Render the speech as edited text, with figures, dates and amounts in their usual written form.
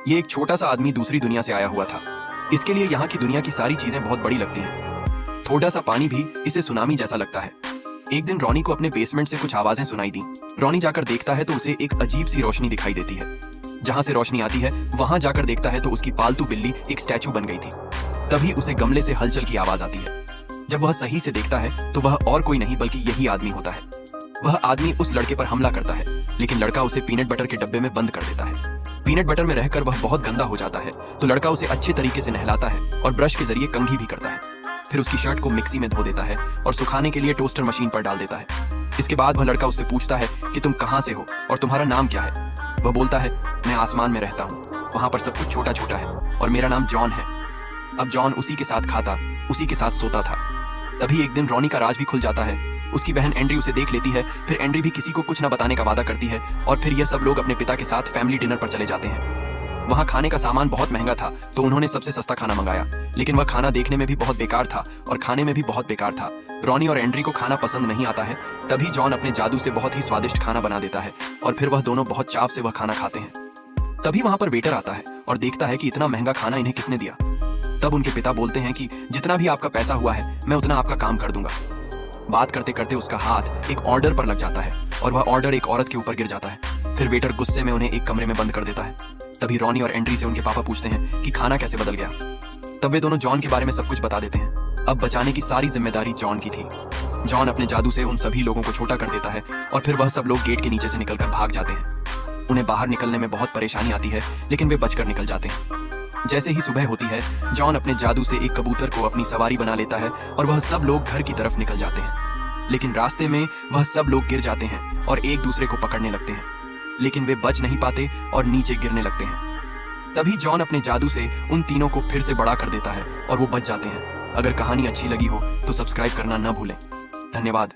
ये एक छोटा सा आदमी दूसरी दुनिया से आया हुआ था। इसके लिए यहाँ की दुनिया की सारी चीजें बहुत बड़ी लगती हैं। थोड़ा सा पानी भी इसे सुनामी जैसा लगता है। एक दिन रॉनी को अपने बेसमेंट से कुछ आवाजें सुनाई दी। रॉनी जाकर देखता है तो उसे एक अजीब सी रोशनी दिखाई देती है। जहाँ से रोशनी आती है वहां जाकर देखता है तो उसकी पालतू बिल्ली एक स्टैचू बन गई थी। तभी उसे गमले से हलचल की आवाज आती है। जब वह सही से देखता है तो वह और कोई नहीं बल्कि यही आदमी होता है। वह आदमी उस लड़के पर हमला करता है, लेकिन लड़का उसे पीनट बटर के डब्बे में बंद कर देता है। पीनट बटर में रहकर वह बहुत गंदा हो जाता है, तो लड़का उसे अच्छे तरीके से नहलाता है और ब्रश के जरिए कंघी भी करता है। फिर उसकी शर्ट को मिक्सी में धो देता है और सुखाने के लिए टोस्टर मशीन पर डाल देता है। इसके बाद वह लड़का उससे पूछता है कि तुम कहाँ से हो और तुम्हारा नाम क्या है। वह बोलता है, मैं आसमान में रहता हूँ, वहां पर सब कुछ छोटा छोटा है और मेरा नाम जॉन है। अब जॉन उसी के साथ खाता, उसी के साथ सोता था। तभी एक दिन रॉनी का राज भी खुल जाता है। उसकी बहन एंड्री उसे देख लेती है। फिर एंड्री भी किसी को कुछ न बताने का वादा करती है और फिर यह सब लोग अपने पिता के साथ फैमिली डिनर पर चले जाते हैं। वहाँ खाने का सामान बहुत महंगा था, तो उन्होंने सबसे सस्ता खाना मंगाया, लेकिन वह खाना देखने में भी बहुत बेकार था और खाने में भी बहुत बेकार था। रॉनी और एंड्री को खाना पसंद नहीं आता है। तभी जॉन अपने जादू से बहुत ही स्वादिष्ट खाना बना देता है और फिर वह दोनों बहुत चाव से वह खाना खाते हैं। तभी वहां पर वेटर आता है और देखता है कि इतना महंगा खाना इन्हें किसने दिया। तब उनके पिता बोलते हैं कि जितना भी आपका पैसा हुआ है मैं उतना आपका काम कर दूंगा। बात करते करते उसका हाथ एक ऑर्डर पर लग जाता है और वह ऑर्डर एक औरत के ऊपर गिर जाता है। फिर वेटर गुस्से में उन्हें एक कमरे में बंद कर देता है। तभी रॉनी और एंड्री से उनके पापा पूछते हैं कि खाना कैसे बदल गया। तब वे दोनों जॉन के बारे में सब कुछ बता देते हैं। अब बचाने की सारी जिम्मेदारी जॉन की थी। जॉन अपने जादू से उन सभी लोगों को छोटा कर देता है और फिर वह सब लोग गेट के नीचे से निकलकर भाग जाते हैं। उन्हें बाहर निकलने में बहुत परेशानी आती है, लेकिन वे बचकर निकल जाते हैं। जैसे ही सुबह होती है, जॉन अपने जादू से एक कबूतर को अपनी सवारी बना लेता है और वह सब लोग घर की तरफ निकल जाते हैं। लेकिन रास्ते में वह सब लोग गिर जाते हैं और एक दूसरे को पकड़ने लगते हैं, लेकिन वे बच नहीं पाते और नीचे गिरने लगते हैं। तभी जॉन अपने जादू से उन तीनों को फिर से बड़ा कर देता है और वो बच जाते हैं। अगर कहानी अच्छी लगी हो तो सब्सक्राइब करना न भूलें। धन्यवाद।